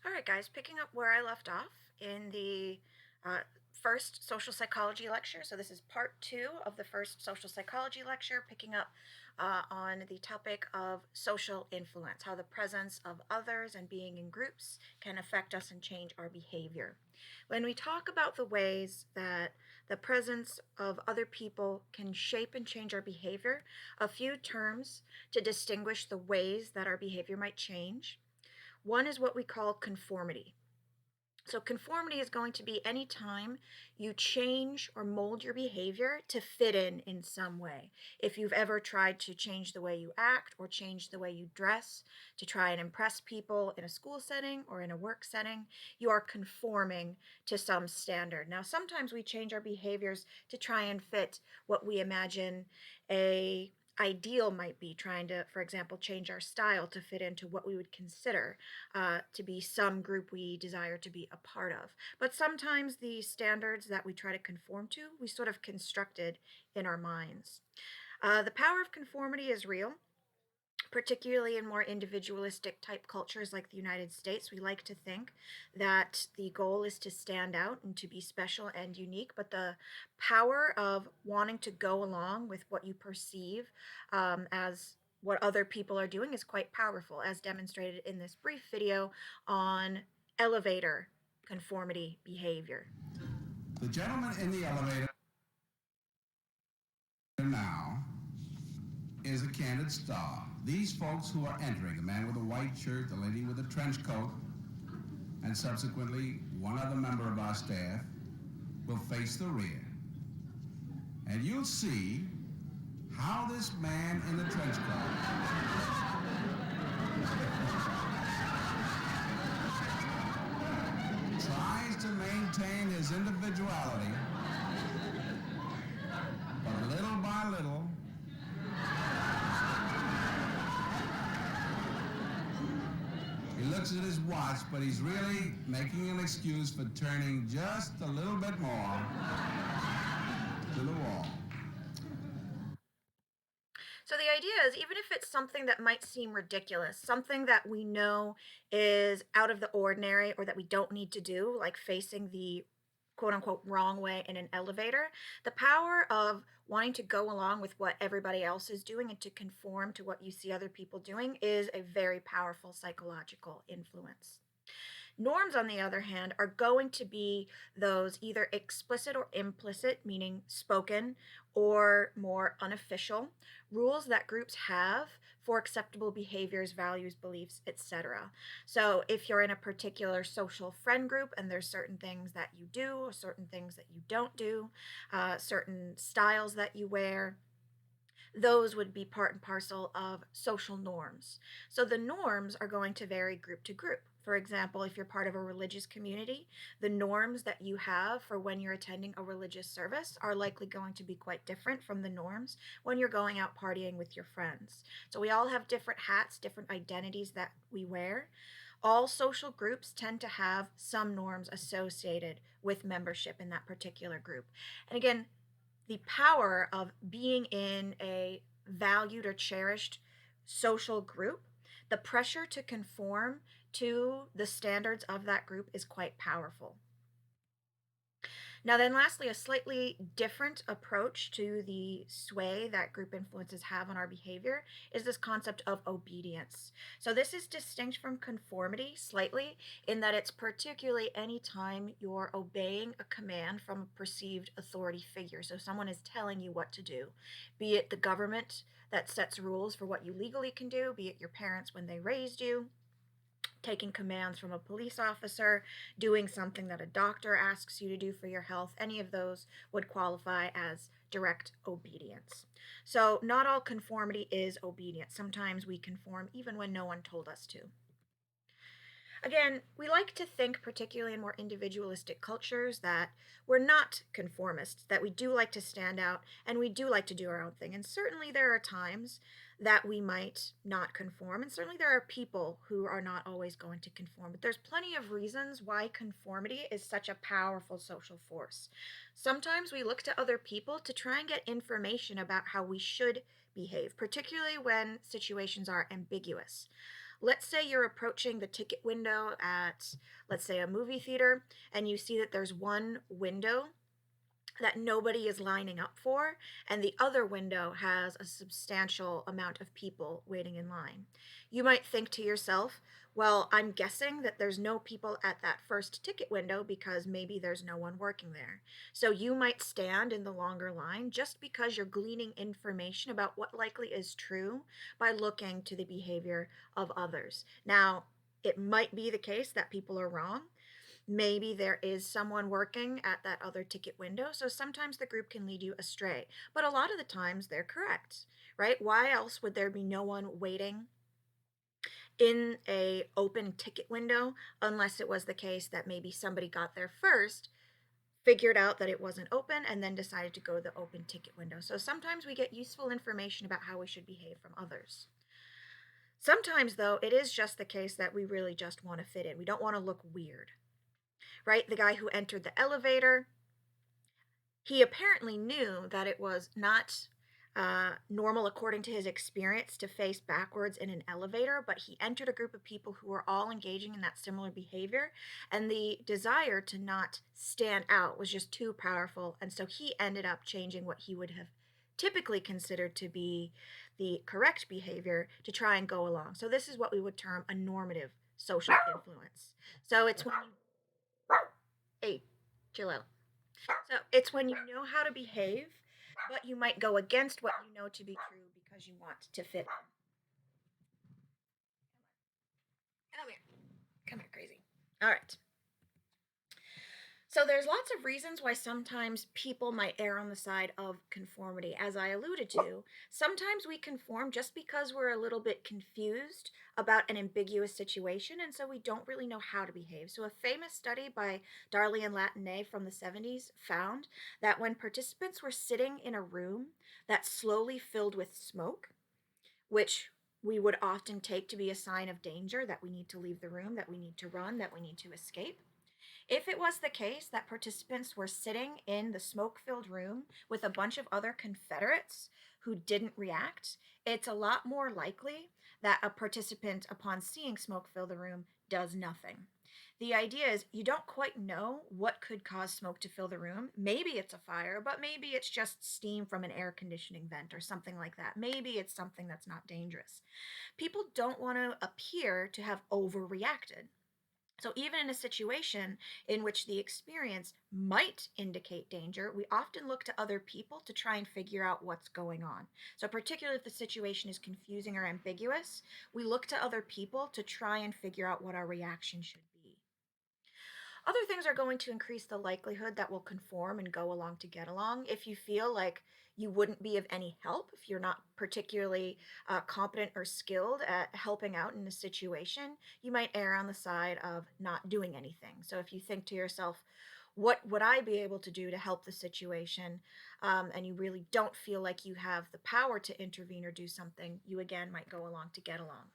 All right, guys, picking up where I left off in the uh, first social psychology lecture. So, this is part two of the first social psychology lecture, picking up on the topic of social influence, how the presence of others and being in groups can affect us and change our behavior. When we talk about the ways that the presence of other people can shape and change our behavior, a few terms to distinguish the ways that our behavior might change. One is what we call conformity. So, conformity is going to be any time you change or mold your behavior to fit in some way. If you've ever tried to change the way you act or change the way you dress to try and impress people in a school setting or in a work setting, you are conforming to some standard. Now, sometimes we change our behaviors to try and fit what we imagine a ideal might be, trying to, for example, change our style to fit into what we would consider to be some group we desire to be a part of. But sometimes the standards that we try to conform to, we sort of constructed in our minds. The power of conformity is real. Particularly in more individualistic type cultures like the United States, we like to think that the goal is to stand out and to be special and unique. But the power of wanting to go along with what you perceive as what other people are doing is quite powerful, as demonstrated in this brief video on elevator conformity behavior. The gentleman in the elevator now is a candid star. These folks who are entering, the man with a white shirt, the lady with a trench coat, and subsequently one other member of our staff, will face the rear. And you'll see how this man in the trench coat tries to maintain his individuality, but little by little, he looks at his watch, but he's really making an excuse for turning just a little bit more to the wall. So the idea is, even if it's something that might seem ridiculous, something that we know is out of the ordinary or that we don't need to do, like facing the quote unquote wrong way in an elevator, the power of wanting to go along with what everybody else is doing and to conform to what you see other people doing is a very powerful psychological influence. Norms, on the other hand, are going to be those either explicit or implicit, meaning spoken, or more unofficial rules that groups have for acceptable behaviors, values, beliefs, etc. So, if you're in a particular social friend group and there's certain things that you do, or certain things that you don't do, certain styles that you wear, those would be part and parcel of social norms. So the norms are going to vary group to group. For example, if you're part of a religious community, the norms that you have for when you're attending a religious service are likely going to be quite different from the norms when you're going out partying with your friends. So we all have different hats, different identities that we wear. All social groups tend to have some norms associated with membership in that particular group. And again, the power of being in a valued or cherished social group, the pressure to conform to the standards of that group is quite powerful. Now, then, lastly, a slightly different approach to the sway that group influences have on our behavior is this concept of obedience. So, this is distinct from conformity slightly in that it's particularly any time you're obeying a command from a perceived authority figure. So, someone is telling you what to do, be it the government that sets rules for what you legally can do, be it your parents when they raised you, taking commands from a police officer, doing something that a doctor asks you to do for your health, any of those would qualify as direct obedience. So, not all conformity is obedience. Sometimes we conform even when no one told us to. Again, we like to think, particularly in more individualistic cultures, that we're not conformists, that we do like to stand out and we do like to do our own thing. And certainly there are times that we might not conform, and certainly there are people who are not always going to conform. But there's plenty of reasons why conformity is such a powerful social force. Sometimes we look to other people to try and get information about how we should behave, particularly when situations are ambiguous. Let's say you're approaching the ticket window at, let's say, a movie theater, and you see that there's one window that nobody is lining up for, and the other window has a substantial amount of people waiting in line. You might think to yourself, well, I'm guessing that there's no people at that first ticket window because maybe there's no one working there. So you might stand in the longer line just because you're gleaning information about what likely is true by looking to the behavior of others. Now, it might be the case that people are wrong. Maybe there is someone working at that other ticket window, so sometimes the group can lead you astray. But a lot of the times they're correct, right? Why else would there be no one waiting in a open ticket window unless it was the case that maybe somebody got there first, figured out that it wasn't open, and then decided to go the open ticket window. So sometimes we get useful information about how we should behave from others. Sometimes, though, it is just the case that we really just want to fit in. We don't want to look weird, right? The guy who entered the elevator, he apparently knew that it was not normal according to his experience to face backwards in an elevator, but he entered a group of people who were all engaging in that similar behavior, and the desire to not stand out was just too powerful, and so he ended up changing what he would have typically considered to be the correct behavior to try and go along. So this is what we would term a normative social influence. So it's when you, hey, chill out. So it's when you know how to behave, but you might go against what you know to be true because you want to fit in. Come here. Come here, crazy. All right. So there's lots of reasons why sometimes people might err on the side of conformity. As I alluded to, sometimes we conform just because we're a little bit confused about an ambiguous situation, and so we don't really know how to behave. So a famous study by Darley and Latané from the 70s found that when participants were sitting in a room that slowly filled with smoke, which we would often take to be a sign of danger, that we need to leave the room, that we need to run, that we need to escape, if it was the case that participants were sitting in the smoke filled room with a bunch of other Confederates who didn't react, it's a lot more likely that a participant, upon seeing smoke fill the room, does nothing. The idea is you don't quite know what could cause smoke to fill the room. Maybe it's a fire, but maybe it's just steam from an air conditioning vent or something like that. Maybe it's something that's not dangerous. People don't want to appear to have overreacted. So, even in a situation in which the experience might indicate danger, we often look to other people to try and figure out what's going on. So, particularly if the situation is confusing or ambiguous, we look to other people to try and figure out what our reaction should be. Other things are going to increase the likelihood that we'll conform and go along to get along. If you feel like you wouldn't be of any help, if you're not particularly competent or skilled at helping out in a situation, you might err on the side of not doing anything. So if you think to yourself, what would I be able to do to help the situation? And you really don't feel like you have the power to intervene or do something, you again might go along to get along.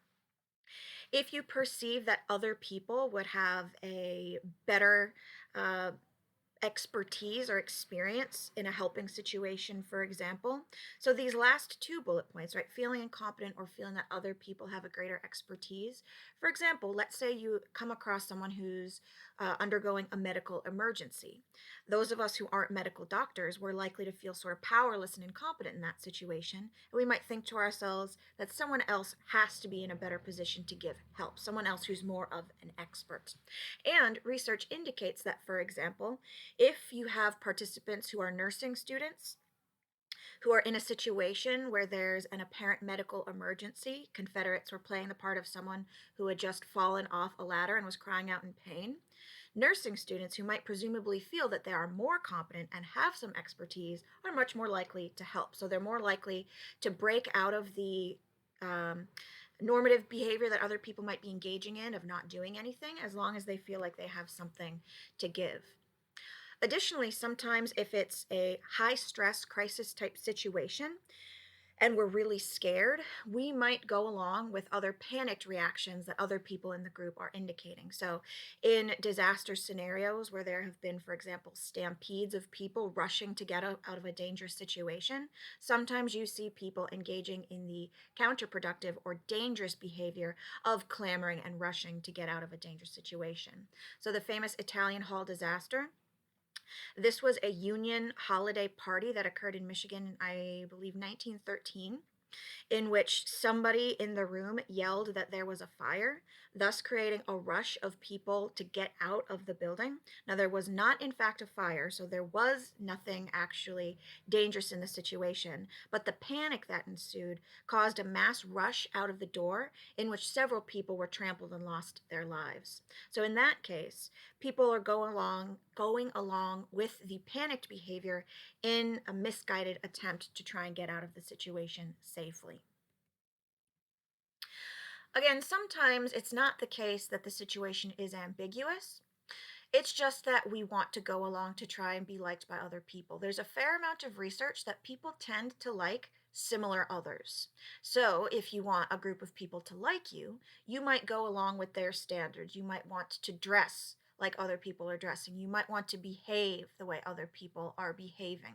If you perceive that other people would have a better uh, expertise or experience in a helping situation, for example. So, these last two bullet points, right? Feeling incompetent or feeling that other people have a greater expertise. For example, let's say you come across someone who's undergoing a medical emergency. Those of us who aren't medical doctors, we're likely to feel sort of powerless and incompetent in that situation. And we might think to ourselves that someone else has to be in a better position to give help, someone else who's more of an expert. And research indicates that, for example, if you have participants who are nursing students who are in a situation where there's an apparent medical emergency, Confederates were playing the part of someone who had just fallen off a ladder and was crying out in pain. Nursing students who might presumably feel that they are more competent and have some expertise are much more likely to help. So they're more likely to break out of the um, normative behavior that other people might be engaging in of not doing anything as long as they feel like they have something to give. Additionally, sometimes if it's a high stress crisis type situation, and we're really scared, we might go along with other panicked reactions that other people in the group are indicating. So, in disaster scenarios where there have been, for example, stampedes of people rushing to get out of a dangerous situation, sometimes you see people engaging in the counterproductive or dangerous behavior of clamoring and rushing to get out of a dangerous situation. So, the famous Italian Hall disaster, this was a Union holiday party that occurred in Michigan in, I believe, 1913, in which somebody in the room yelled that there was a fire, thus creating a rush of people to get out of the building. Now, there was not, in fact, a fire, so there was nothing actually dangerous in the situation, but the panic that ensued caused a mass rush out of the door in which several people were trampled and lost their lives. So, in that case, people are going along with the panicked behavior in a misguided attempt to try and get out of the situation safely. Again, sometimes it's not the case that the situation is ambiguous. It's just that we want to go along to try and be liked by other people. There's a fair amount of research that people tend to like similar others. So, if you want a group of people to like you, you might go along with their standards. You might want to dress like other people are dressing. You might want to behave the way other people are behaving.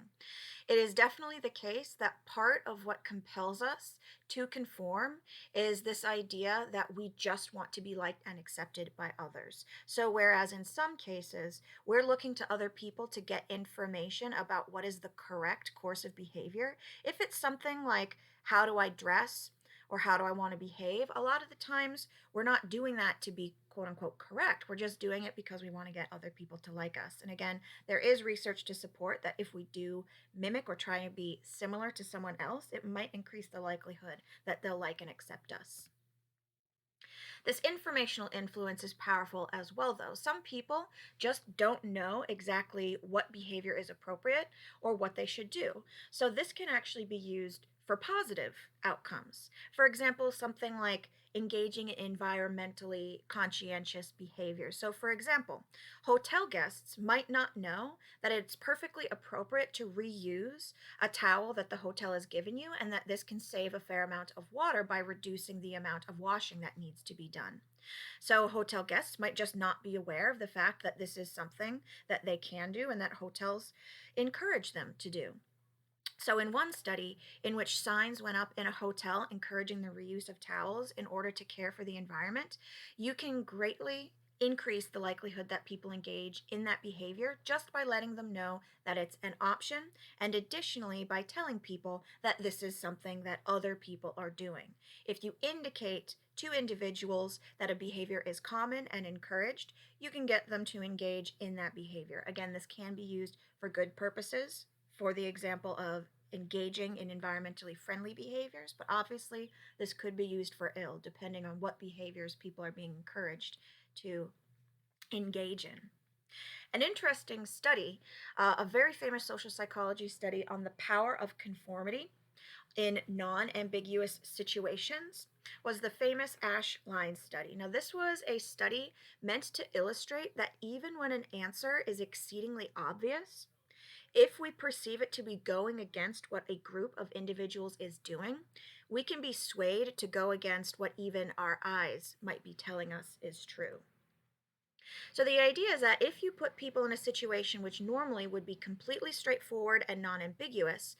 It is definitely the case that part of what compels us to conform is this idea that we just want to be liked and accepted by others. So, whereas in some cases, we're looking to other people to get information about what is the correct course of behavior, if it's something like, how do I dress? Or how do I want to behave? A lot of the times, we're not doing that to be quote unquote correct. We're just doing it because we want to get other people to like us. And again, there is research to support that if we do mimic or try to be similar to someone else, it might increase the likelihood that they'll like and accept us. This informational influence is powerful as well, though. Some people just don't know exactly what behavior is appropriate or what they should do. So, this can actually be used for positive outcomes. For example, something like engaging in environmentally conscientious behavior. So, for example, hotel guests might not know that it's perfectly appropriate to reuse a towel that the hotel has given you, and that this can save a fair amount of water by reducing the amount of washing that needs to be done. So, hotel guests might just not be aware of the fact that this is something that they can do and that hotels encourage them to do. So, in one study in which signs went up in a hotel encouraging the reuse of towels in order to care for the environment, you can greatly increase the likelihood that people engage in that behavior just by letting them know that it's an option, and additionally by telling people that this is something that other people are doing. If you indicate to individuals that a behavior is common and encouraged, you can get them to engage in that behavior. Again, this can be used for good purposes, for the example of engaging in environmentally friendly behaviors, but obviously this could be used for ill, depending on what behaviors people are being encouraged to engage in. An interesting study, a very famous social psychology study on the power of conformity in non ambiguous situations, was the famous Ash line study. Now, this was a study meant to illustrate that even when an answer is exceedingly obvious, if we perceive it to be going against what a group of individuals is doing, we can be swayed to go against what even our eyes might be telling us is true. So the idea is that if you put people in a situation which normally would be completely straightforward and non ambiguous,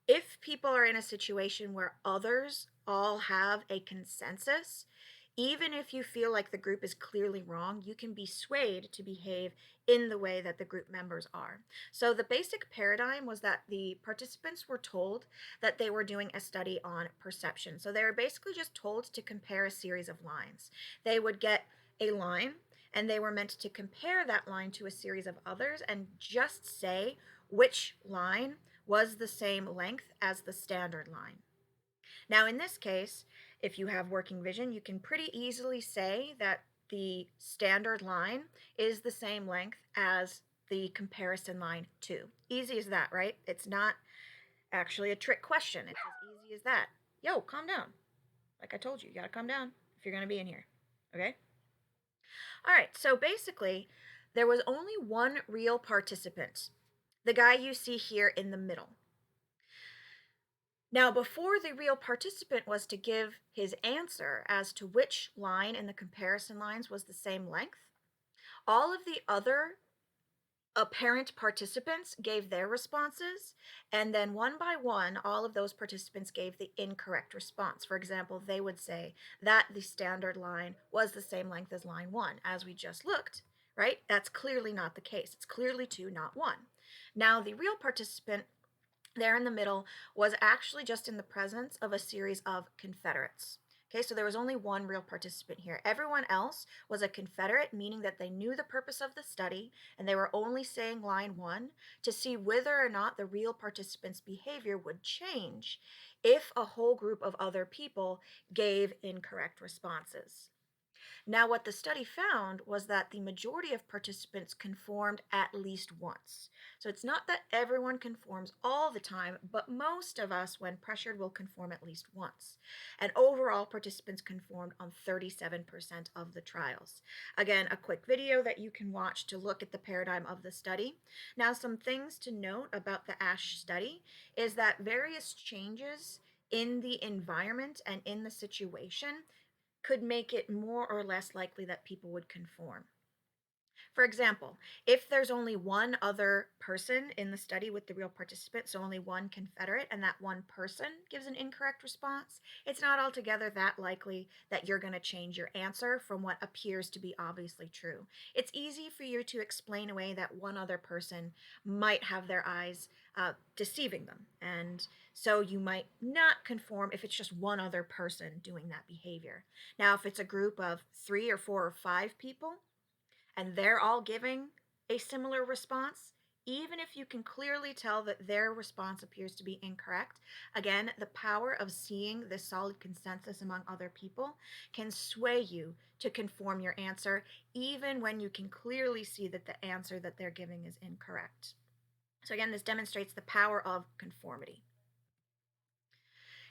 if people are in a situation where others all have a consensus, even if you feel like the group is clearly wrong, you can be swayed to behave in the way that the group members are. So, the basic paradigm was that the participants were told that they were doing a study on perception. So, they were basically just told to compare a series of lines. They would get a line, and they were meant to compare that line to a series of others and just say which line was the same length as the standard line. Now, in this case, if you have working vision, you can pretty easily say that the standard line is the same length as the comparison line too. Easy as that, right? It's not actually a trick question. It's as easy as that. Yo, calm down. Like I told you, you gotta calm down if you're gonna be in here. Okay? All right, so basically, there was only one real participant, the guy you see here in the middle. Now, before the real participant was to give his answer as to which line in the comparison lines was the same length, all of the other apparent participants gave their responses, and then one by one, all of those participants gave the incorrect response. For example, they would say that the standard line was the same length as line one, as we just looked, right? That's clearly not the case. It's clearly two, not one. Now, the real participant there in the middle was actually just in the presence of a series of Confederates. Okay, so there was only one real participant here. Everyone else was a Confederate, meaning that they knew the purpose of the study and they were only saying line one to see whether or not the real participant's behavior would change if a whole group of other people gave incorrect responses. Now, what the study found was that the majority of participants conformed at least once. So it's not that everyone conforms all the time, but most of us, when pressured, will conform at least once. And overall, participants conformed on 37% of the trials. Again, a quick video that you can watch to look at the paradigm of the study. Now, some things to note about the ASH study is that various changes in the environment and in the situation could make it more or less likely that people would conform. For example, if there's only one other person in the study with the real participant, so only one Confederate, and that one person gives an incorrect response, it's not altogether that likely that you're going to change your answer from what appears to be obviously true. It's easy for you to explain away that one other person might have their eyes deceiving them, and so you might not conform if it's just one other person doing that behavior. Now, if it's a group of 3 or 4 or 5 people, and they're all giving a similar response, even if you can clearly tell that their response appears to be incorrect, again, the power of seeing this solid consensus among other people can sway you to conform your answer, even when you can clearly see that the answer that they're giving is incorrect. So, again, this demonstrates the power of conformity.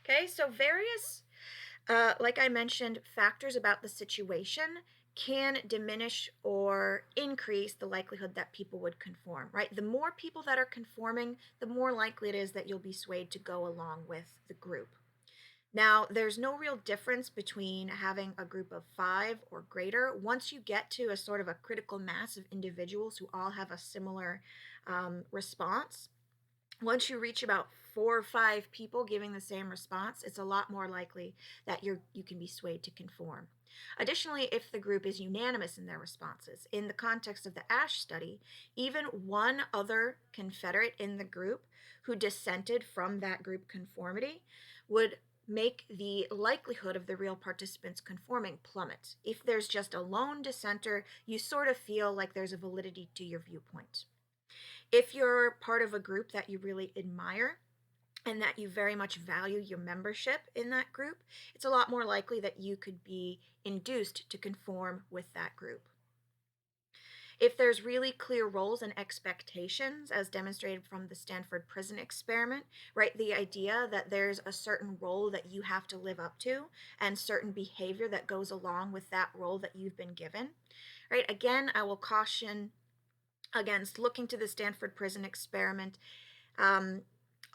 Okay, so various like I mentioned, factors about the situation can diminish or increase the likelihood that people would conform, right? The more people that are conforming, the more likely it is that you'll be swayed to go along with the group. Now, there's no real difference between having a group of 5 or greater. Once you get to a sort of a critical mass of individuals who all have a similar response, once you reach about 4 or 5 people giving the same response, it's a lot more likely that you can be swayed to conform. Additionally, if the group is unanimous in their responses, in the context of the ASH study, even one other Confederate in the group who dissented from that group conformity would make the likelihood of the real participants conforming plummet. If there's just a lone dissenter, you sort of feel like there's a validity to your viewpoint. If you're part of a group that you really admire and that you very much value your membership in that group, it's a lot more likely that you could be induced to conform with that group. If there's really clear roles and expectations, as demonstrated from the Stanford prison experiment, right, the idea that there's a certain role that you have to live up to and certain behavior that goes along with that role that you've been given, right? Again, I will caution against looking to the Stanford prison experiment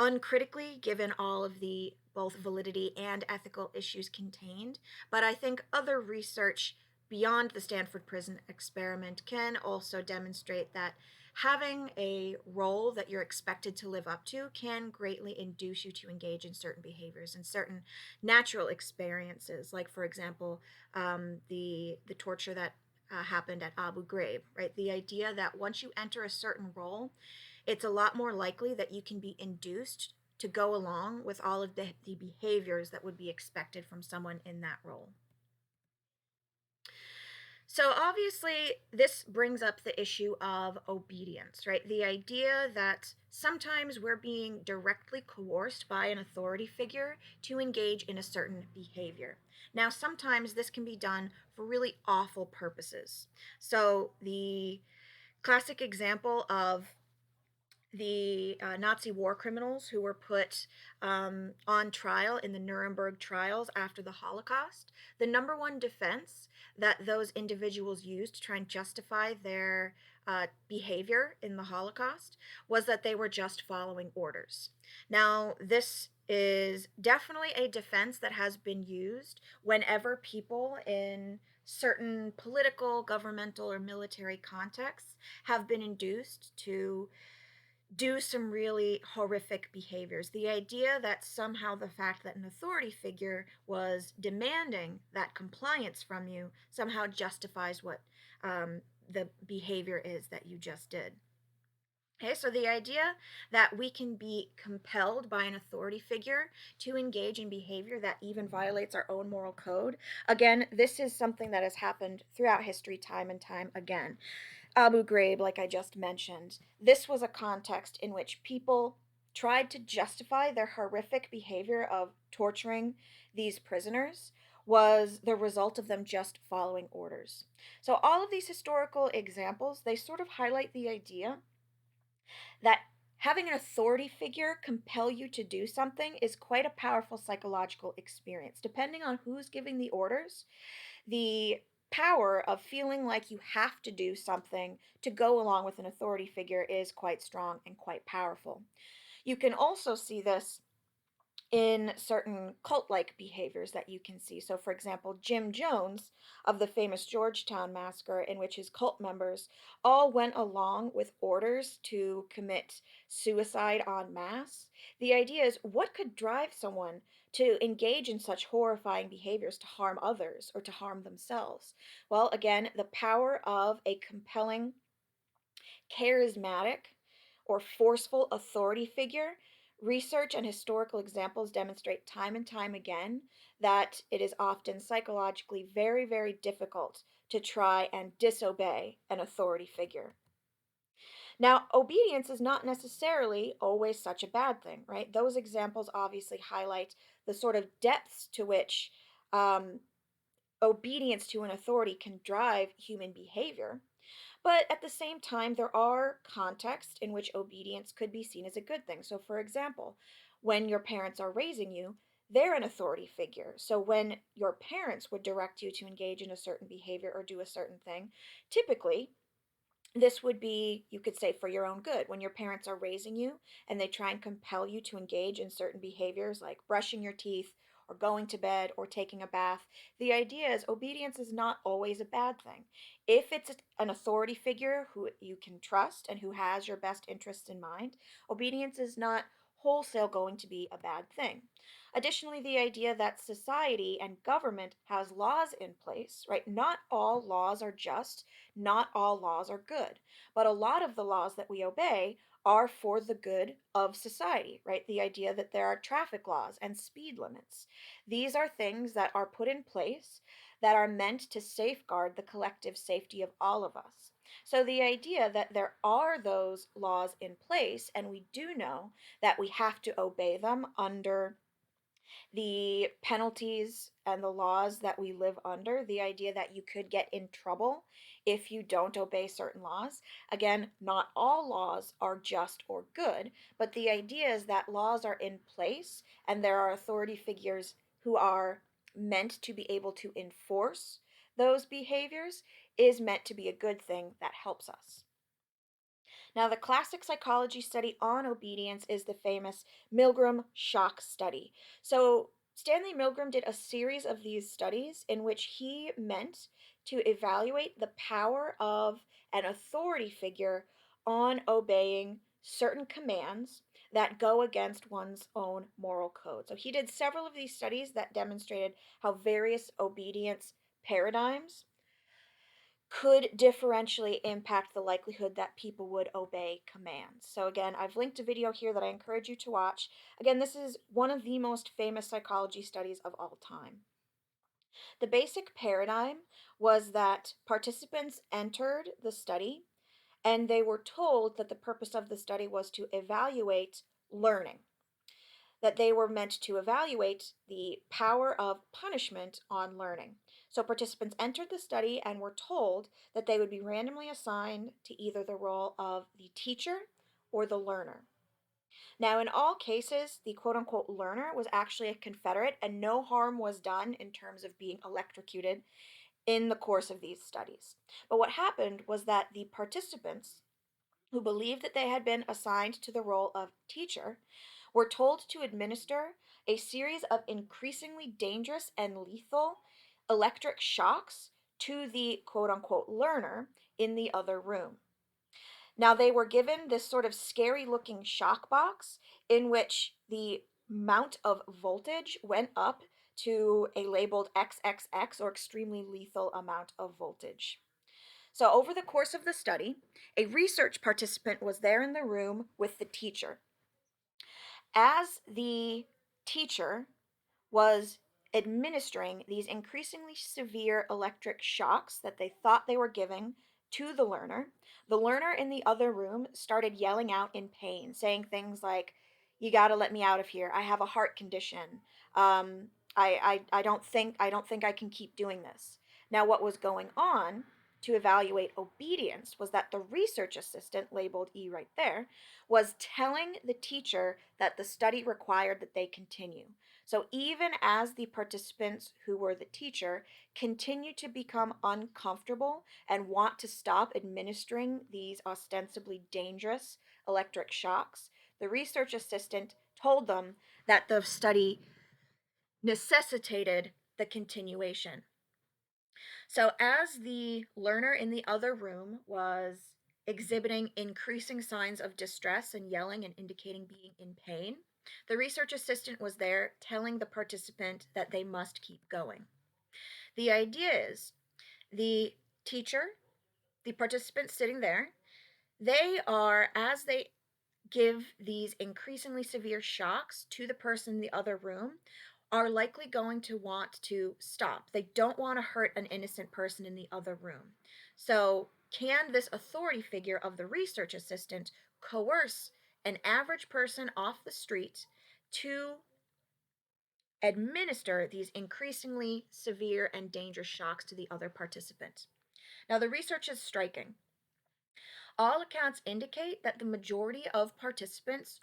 uncritically, given all of the both validity and ethical issues contained. But I think other research beyond the Stanford prison experiment can also demonstrate that having a role that you're expected to live up to can greatly induce you to engage in certain behaviors and certain natural experiences, like, for example, the torture that happened at Abu Ghraib, right? The idea that once you enter a certain role, it's a lot more likely that you can be induced to go along with all of the behaviors that would be expected from someone in that role. So, obviously, this brings up the issue of obedience, right? The idea that sometimes we're being directly coerced by an authority figure to engage in a certain behavior. Now, sometimes this can be done for really awful purposes. So, the classic example of the Nazi war criminals who were put on trial in the Nuremberg trials after the Holocaust, the number one defense that those individuals used to try and justify their behavior in the Holocaust was that they were just following orders. Now, this is definitely a defense that has been used whenever people in certain political, governmental, or military contexts have been induced to do some really horrific behaviors. The idea that somehow the fact that an authority figure was demanding that compliance from you somehow justifies what the behavior is that you just did. Okay, so the idea that we can be compelled by an authority figure to engage in behavior that even violates our own moral code, again, this is something that has happened throughout history time and time again. Abu Ghraib, like I just mentioned, this was a context in which people tried to justify their horrific behavior of torturing these prisoners was the result of them just following orders. So all of these historical examples, they sort of highlight the idea that having an authority figure compel you to do something is quite a powerful psychological experience. Depending on who's giving the orders, the power of feeling like you have to do something to go along with an authority figure is quite strong and quite powerful. You can also see this in certain cult like behaviors that you can see. So, for example, Jim Jones of the famous Georgetown massacre, in which his cult members all went along with orders to commit suicide en masse. The idea is what could drive someone to engage in such horrifying behaviors to harm others or to harm themselves? Well, again, the power of a compelling, charismatic, or forceful authority figure, research and historical examples demonstrate time and time again that it is often psychologically very, very difficult to try and disobey an authority figure. Now, obedience is not necessarily always such a bad thing, right? Those examples obviously highlight the sort of depths to which um, obedience to an authority can drive human behavior. But at the same time, there are contexts in which obedience could be seen as a good thing. So, for example, when your parents are raising you, they're an authority figure. So, when your parents would direct you to engage in a certain behavior or do a certain thing, typically this would be, you could say, for your own good. When your parents are raising you and they try and compel you to engage in certain behaviors like brushing your teeth or going to bed or taking a bath, the idea is obedience is not always a bad thing. If it's an authority figure who you can trust and who has your best interests in mind, obedience is not wholesale going to be a bad thing. Additionally, the idea that society and government has laws in place, right? Not all laws are just, not all laws are good, but a lot of the laws that we obey are for the good of society, right? The idea that there are traffic laws and speed limits. These are things that are put in place that are meant to safeguard the collective safety of all of us. So the idea that there are those laws in place and we do know that we have to obey them under the penalties and the laws that we live under, the idea that you could get in trouble if you don't obey certain laws. Again, not all laws are just or good, but the idea is that laws are in place and there are authority figures who are meant to be able to enforce those behaviors is meant to be a good thing that helps us. Now, the classic psychology study on obedience is the famous Milgram shock study. So, Stanley Milgram did a series of these studies in which he meant to evaluate the power of an authority figure on obeying certain commands that go against one's own moral code. So, he did several of these studies that demonstrated how various obedience paradigms could differentially impact the likelihood that people would obey commands. So, again, I've linked a video here that I encourage you to watch. Again, this is one of the most famous psychology studies of all time. The basic paradigm was that participants entered the study and they were told that the purpose of the study was to evaluate learning, that they were meant to evaluate the power of punishment on learning. So participants entered the study and were told that they would be randomly assigned to either the role of the teacher or the learner. Now, in all cases, the quote unquote learner was actually a Confederate, and no harm was done in terms of being electrocuted in the course of these studies. But what happened was that the participants who believed that they had been assigned to the role of teacher were told to administer a series of increasingly dangerous and lethal electric shocks to the quote unquote learner in the other room. Now, they were given this sort of scary looking shock box in which the amount of voltage went up to a labeled XXX, or extremely lethal amount of voltage. So, over the course of the study, a research participant was there in the room with the teacher. As the teacher was administering these increasingly severe electric shocks that they thought they were giving to the learner in the other room started yelling out in pain, saying things like, "You got to let me out of here. I have a heart condition. I don't think I can keep doing this." Now, what was going on to evaluate obedience was that the research assistant, labeled E right there, was telling the teacher that the study required that they continue. So even as the participants who were the teacher continue to become uncomfortable and want to stop administering these ostensibly dangerous electric shocks, the research assistant told them that the study necessitated the continuation. So as the learner in the other room was exhibiting increasing signs of distress and yelling and indicating being in pain, the research assistant was there telling the participant that they must keep going. The idea is the teacher, the participant sitting there, they are, as they give these increasingly severe shocks to the person in the other room, are likely going to want to stop. They don't want to hurt an innocent person in the other room. So, can this authority figure of the research assistant coerce an average person off the street to administer these increasingly severe and dangerous shocks to the other participant? Now, the research is striking. All accounts indicate that the majority of participants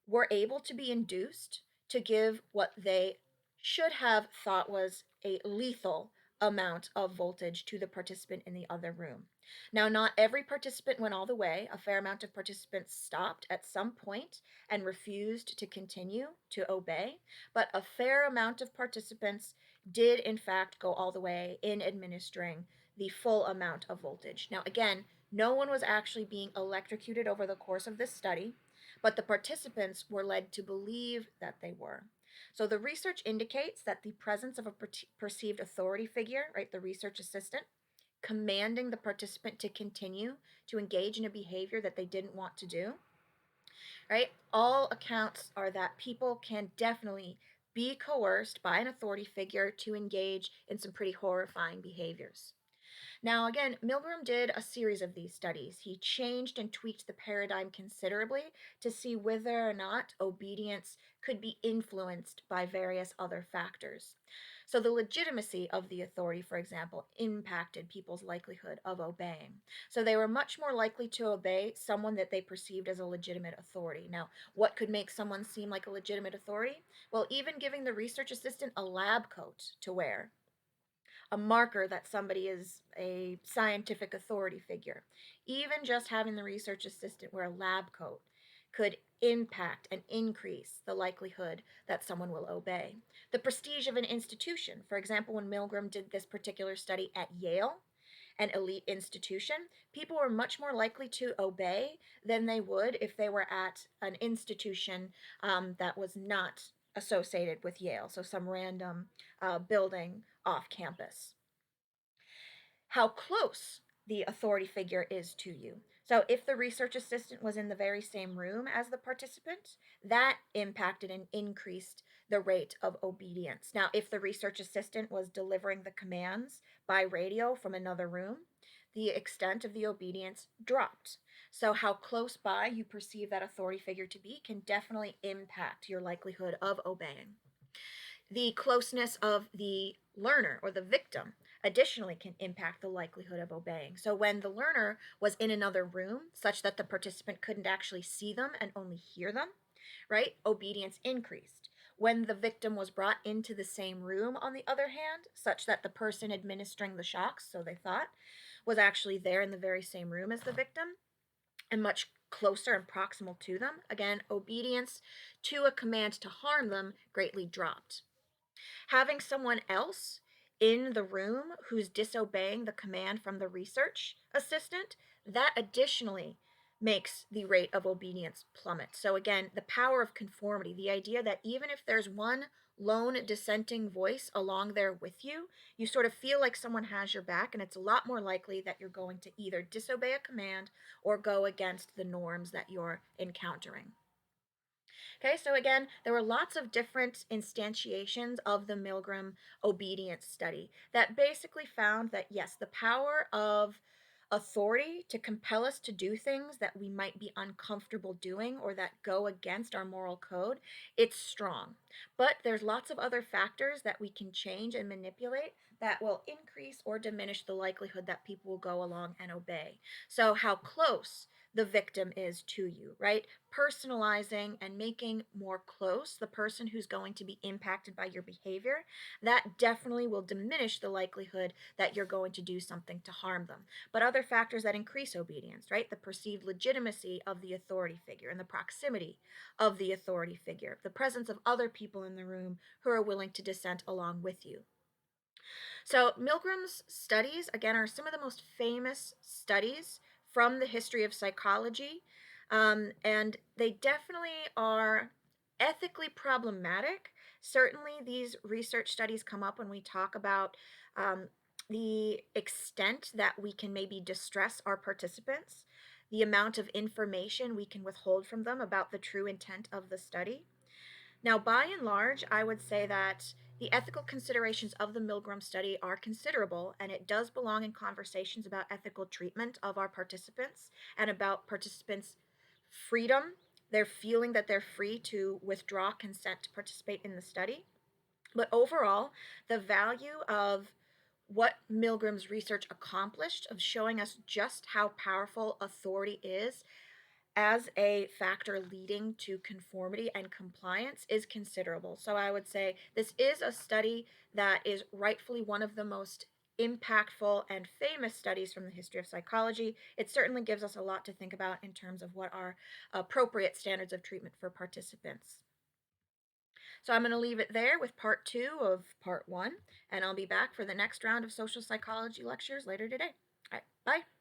were able to be induced to give what they should have thought was a lethal amount of voltage to the participant in the other room. Now, not every participant went all the way. A fair amount of participants stopped at some point and refused to continue to obey, but a fair amount of participants did, in fact, go all the way in administering the full amount of voltage. Now, again, no one was actually being electrocuted over the course of this study, but the participants were led to believe that they were. So the research indicates that the presence of a perceived authority figure, right, the research assistant, commanding the participant to continue to engage in a behavior that they didn't want to do, right? All accounts are that people can definitely be coerced by an authority figure to engage in some pretty horrifying behaviors. Now, again, Milgram did a series of these studies. He changed and tweaked the paradigm considerably to see whether or not obedience could be influenced by various other factors. So, the legitimacy of the authority, for example, impacted people's likelihood of obeying. So, they were much more likely to obey someone that they perceived as a legitimate authority. Now, what could make someone seem like a legitimate authority? Well, even giving the research assistant a lab coat to wear, a marker that somebody is a scientific authority figure. Even just having the research assistant wear a lab coat could impact and increase the likelihood that someone will obey. The prestige of an institution, for example, when Milgram did this particular study at Yale, an elite institution, people were much more likely to obey than they would if they were at an institution that was not associated with Yale, so some random building off campus. How close the authority figure is to you. So, if the research assistant was in the very same room as the participant, that impacted and increased the rate of obedience. Now, if the research assistant was delivering the commands by radio from another room, the extent of the obedience dropped. So, how close by you perceive that authority figure to be can definitely impact your likelihood of obeying. The closeness of the learner or the victim additionally can impact the likelihood of obeying. So, when the learner was in another room, such that the participant couldn't actually see them and only hear them, right, obedience increased. When the victim was brought into the same room, on the other hand, such that the person administering the shocks, so they thought, was actually there in the very same room as the victim, and much closer and proximal to them, again, obedience to a command to harm them greatly dropped. Having someone else in the room who's disobeying the command from the research assistant, that additionally makes the rate of obedience plummet. So, again, the power of conformity, the idea that even if there's one lone dissenting voice along there with you, you sort of feel like someone has your back, and it's a lot more likely that you're going to either disobey a command or go against the norms that you're encountering. Okay, so again, there were lots of different instantiations of the Milgram obedience study that basically found that yes, the power of authority to compel us to do things that we might be uncomfortable doing or that go against our moral code, it's strong. But there's lots of other factors that we can change and manipulate that will increase or diminish the likelihood that people will go along and obey. So, how close the victim is to you, right? Personalizing and making more close the person who's going to be impacted by your behavior, that definitely will diminish the likelihood that you're going to do something to harm them. But other factors that increase obedience, right? The perceived legitimacy of the authority figure and the proximity of the authority figure, the presence of other people in the room who are willing to dissent along with you. So, Milgram's studies, again, are some of the most famous studies from the history of psychology. And they definitely are ethically problematic. Certainly, these research studies come up when we talk about um, the extent that we can maybe distress our participants, the amount of information we can withhold from them about the true intent of the study. Now, by and large, I would say that the ethical considerations of the Milgram study are considerable, and it does belong in conversations about ethical treatment of our participants and about participants' freedom, their feeling that they're free to withdraw consent to participate in the study. But overall, the value of what Milgram's research accomplished of showing us just how powerful authority is as a factor leading to conformity and compliance is considerable. So I would say this is a study that is rightfully one of the most impactful and famous studies from the history of psychology. It certainly gives us a lot to think about in terms of what are appropriate standards of treatment for participants. So I'm going to leave it there with part two of part one, and I'll be back for the next round of social psychology lectures later today. All right, bye.